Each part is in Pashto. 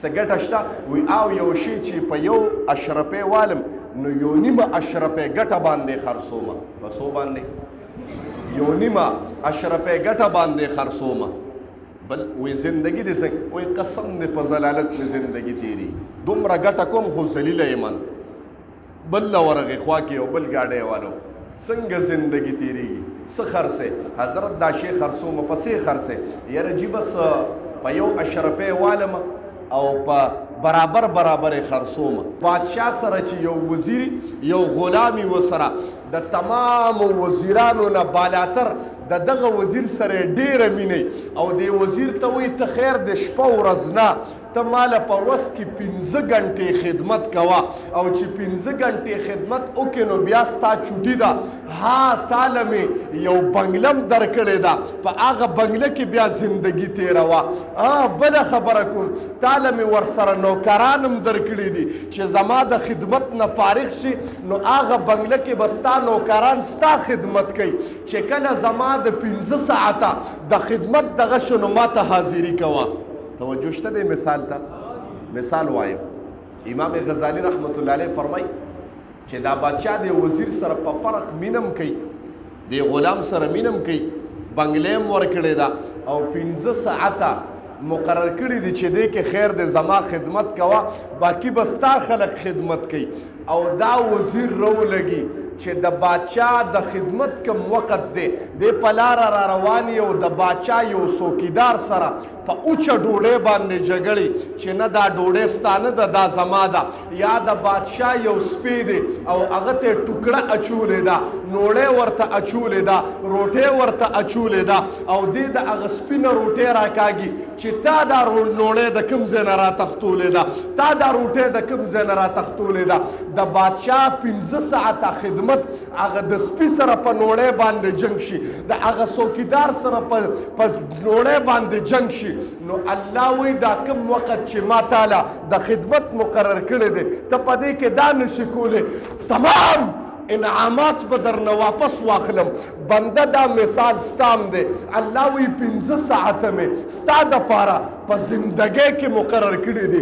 څه ګټه شته؟ وی او یو شی چې په یو اشرفۍ والم نو یو نیمه اشرفۍ ګټه باندې خرڅومه. په څو باندې؟ یو نیمه اشرفۍ ګټه باندې خرڅومه. بل وی زندگی دې څنګه؟ وی قسم دې په ضلالت مې زندگی تیری، دومره ګټه کوم خو ذلیله یمن. بل ورغې خوا کې یو بل گاډی والو څنګه زندگی تیریږي؟ څه خرڅې؟ حضرت دا شی خرڅومه. په څه خرڅې؟ یاره جی بس په یو اشرفۍ والم او په برابر برابر خرڅومه. بادشاه سره چې یو وزیر یو غلامی وسره د تمام وزیرانو نه بالاتر د دغه وزیر سره ډیره مینه او د وزیر ته وایي ته خیر د شپه ورځ نه ته ماله په ورځ کې 15 غنټې خدمت کوه او چې 15 غنټې خدمت وکړې نو بیا ستا چوټي ده. ها تاله مې یو بنګلم درکړې ده، په هغه بنګله کې بیا زندگی تېروه. بله خبره کوم، تاله مې ورسره نوکران هم درکړي دي چې زما د خدمت نه فارغ شي نو هغه بنګله کې به ستا نوکران ستا خدمت کوي. چې کله زما د 15 ساعته د خدمت دغه شو نو ما ته حاضري کوه. توجه شته دی مثال ته؟ مثال وایم. امام غزالی رحمت الله علیه فرمای چې دا بادشاه د وزیر سره په فرق مینم کوي، د غلام سره مینم کوي، بنګلې هم ورکړې ده او 15 ساعته مقرر کړي دي چې دې کې خیر د زما خدمت کوه، باقي به ستا خلک خدمت کوي. او دا وزیر لګي چې د بادشاه د خدمت کوم وخت دی د په لاره را روان او د بادشاه یو څوکیدار سره په اوچه ډوډۍ باندې جګړې چې نه دا ډوډۍ ستا نه ده دا زما ده، یا د بادشاه یو سپی دی او هغه ته ټوکړه اچولې ده، نوړۍ ورته اچولې ده، روټۍ ورته اچولې ده او دې د هغه سپي نه روټۍ راکاږي چې تا دا نوړۍ د کوم ځای نه راتښتولې ده، تا دا روټۍ د کوم ځای نه راتښتولې ده. د بادشاه 15 ساعته خدمت هغه د سپي سره په نوړۍ باندې جنګ شي، د هغه څوکیدار سره په نوړۍ باندې جنګ شي. نو الله وی دا کوم وخت چې ما تعالی د خدمت مقرر کړی دی ته په دې کې دا نشي کولی، تمام انعامات به درنه واپس واخلم. بنده دا مثال ستام دی. الله وی 15 ساعته مې ستا دپاره په زندګۍ کې مقرر کړي دي.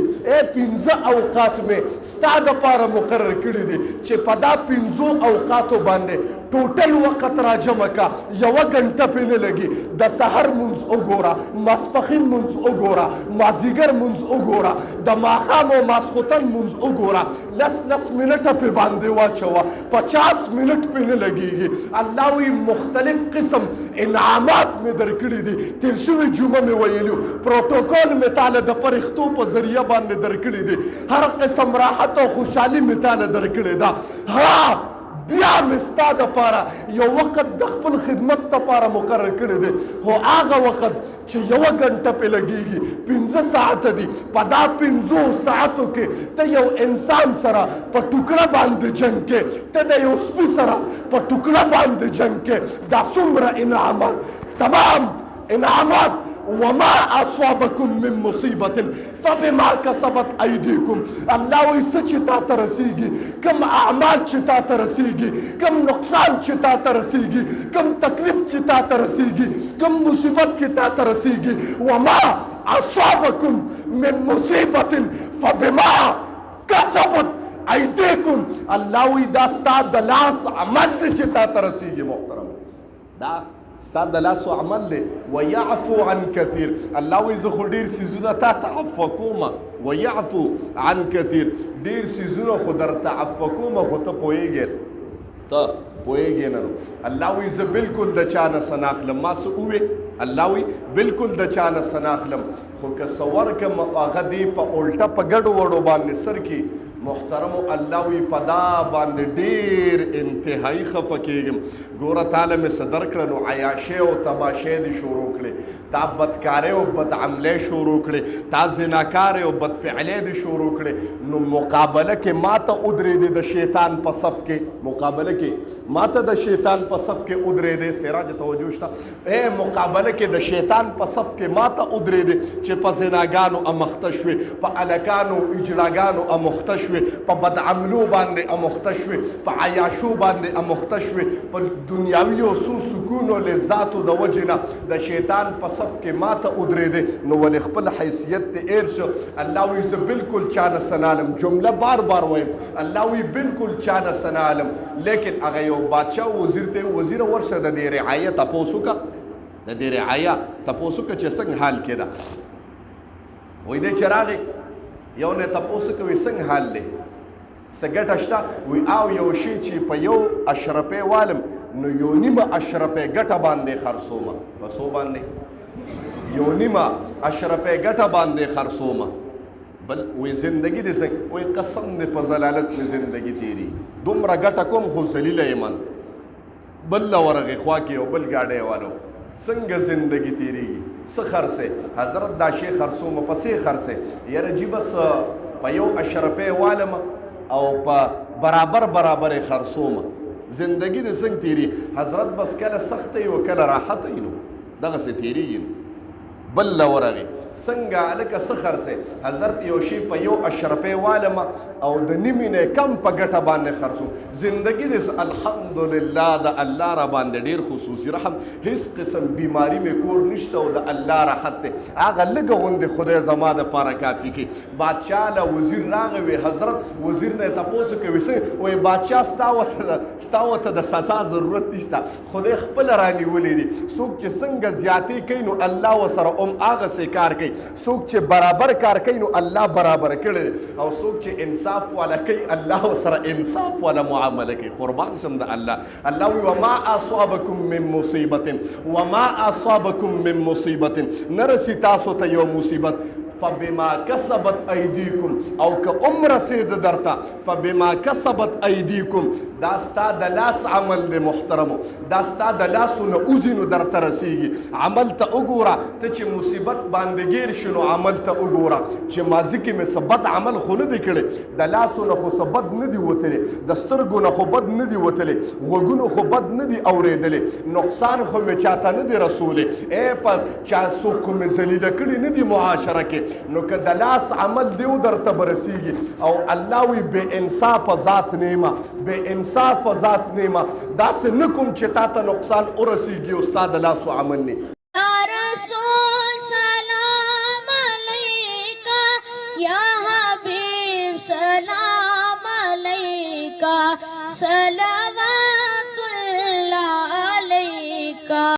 15 اوقات مې ستا دپاره مقرر کړي دي چې په دا 15 اوقاتو باندې ټوټل وخت را جمع کا، یوه غنټه پې نه لګي. د سحر مونځ وګوره، ماسپښین مونځ وګوره، مازدیګر مونځ وګوره، د ماښام او ماسخوتن مونځ وګوره، 10 منټه پې باندې واچوه، 50 منټ پې نه لګېږي. الله وی مختلف قسم انعامات مې درکړي دي. تیر شوې جمعه مې ویلو پروتوکول مې تاله د فرښتو په ذریعه باندې درکړي دي، هر قسم راحت او خوشحالي مې تاله درکړې ده. ها بیا مې ستا دپاره یو وخت د خپل خدمت دپاره مقرر کړی دی، خو هغه وخت چې یوه غنټه پې لګېږي 15 ساعته دي. په دا 15 ساعتو کې ته یو انسان سره په ټوکړه باندې جنګ کې، ته د یو سپي سره په ټوکړه باندې جنګ کې. دا څومره انعامات، تمام انعامات. وما اصابکم من مصیبت فبما کسبت ایدیکم. الله وایي څه چې تا ته رسیږي، کوم اعمال چې تا ته رسیږي، کوم نقصان چې تا ته رسیږي، کوم تکلیف چې تا ته رسیږي، کوم مصیبت چې تا ته رسیږي، وما اصابکم من مصیبت فبما کسبت ایدیکم. الله وایي دا ستا د لاس عمل دی چې تا ته رسیږي. محترم دا ستا د لاسو عمل دی. ویعفو عن کثیر. الله وایي زه خو ډېر څیزونه تا ته عفو کومه. ویعفو عن کثیر، ډېر څیزونه خو درته عفو کومه خو ته پوهېږې نه. الله وایي زه بلکل د چا نه څه نه اخلم. ما څه ووې؟ الله وایي بلکل د چا نه څه نه اخلم، خو که څه ورکړم هغه دې په الټه په ګډو وړو باندې سر کې. محترمو الله وی په دا باندې ډېر انتهایی خفه کېږم. ګوره تاله مې څه درکړه نو عیاشۍ او تماشۍ دې شروع کړې، تا بدکارۍ او بدعملۍ شروع کړې، تا زناکارۍ او بدفعلۍ دې شروع کړې. نو مقابله کې ما ته ودرېدې د شیطان په صف کې، مقابله کې ما ته د شیطان په صف کې ودرېدې. سراج توجه شته؟ مقابله کې د شیطان په صف کې ما ته ودرېدې چې په زناګانو امخته شوې، په هلکانو اجړاګانو امخته شوې، شوې، په بدعملو باندې اموخته شوې، په عیاشو باندې اموخته شوې، په دنیاوي او سکون او لذاتو د وجې نه د شیطان په صف کې ماته ودرېدې، نو ولې خپل حیثیت دې ایر شو. الله وایي زه بالکل چا نه سنالم، جمله بار بار وایم، الله وایي بالکل چا نه سنالم. لیکن هغه یو بادشاه وزیر ته وزیر ورشه د دې رعایه تپوس وکړه، د دې رعایه تپوس وکړه چې څنګه حال کې ده. وایي دی چې راغی یو نه تپوس کوي څنګه حال دی، څه ګټه شته؟ وایي او یو شی چې په یو اشرفی والم نو یو نیمه اشرفی ګټه باندې خرڅومه. په څو باندې؟ یو نیمه اشرفی ګټه باندې خرڅومه. بل وی زندگی دې څنګه؟ وی قسم دې په ضلالت مې زندگی تیری، دومره ګټه کوم خو ذلیله یمن. بل ورغې خوا کې یو بل ګاډی والو څنګه زندگی تیریږي، څه خرڅې؟ حضرت دا شی خرڅومه. په څه خرڅې؟ یاره جی بس په یو اشرفی والم او په برابر برابر خرڅومه. زندگی دې څنګه تیری؟ حضرت بس کله سخته وي او کله راحته وي، نو دغسې تیریږي. بل ورغې څنګه هلکه څه خرڅې؟ حضرت یو شی په یو اشرفی والم او د نیمې نه کم په ګټه باندې خرڅوم. زندگی دې الحمدلله د الله را باندې ډېر خصوصي رحم، هیڅ قسم بیماری مې کور نشته او د الله راحت دی. هغه لږه غوندې خدای زما دپاره کافي کړي. بادشاه له وزیر راغی، وی حضرت وزیر نه یې تپوس کوي څه؟ وایي بادشاه ستا ورته د سزا ضرورت نشته، خدای خپله رانیولې دي. څوک چې څنګه زیاتې کوي نو الله ورسره هغسې کار کوي، څوک چې برابر کار کوي نو الله برابر کړی، او څوک چې انصاف والا کوي الله ورسره انصاف والا معامله کوي. قربان شم د الله. الله وایي وما اصابکم من مصیبت وما اصابکم من مصیبت، نرسي تاسو ته یو مصیبت فبما کسبت ایدیکم، او که رسید درته فبما کسبت ایدیکم، دا ستا د لاس عمل دی محترمو، دا ستا د لاسو نه اوځي نو درته رسیږي. عمل ته وګوره، ته چې مصیبت باندې ګیر شي نو عمل ته وګوره چې ماضي کې مې څه بد عمل خو نه دی کړی، د لاسو نه خو څه بد نه دي وتلی، د سترګو نه خو بد نه دي وتلی، غوږونو خو بد نه دي اورېدلی، نقصان خو مې چاته نه دی رسولی، په چا څوک خو مې ذلیله کړي نه دي معاشره کې، نو که د لاس عمل دیو درته برسیږي. او الله وی بې انصافه ذات نیمه، بې انصافه ذات نیمه، داسې نه کوم چې تا ته نقصان ورسیږي او ستا د لاسو عمل نه. یا رسول سلام علیکا، یا حبیب سلام علیکا، سلام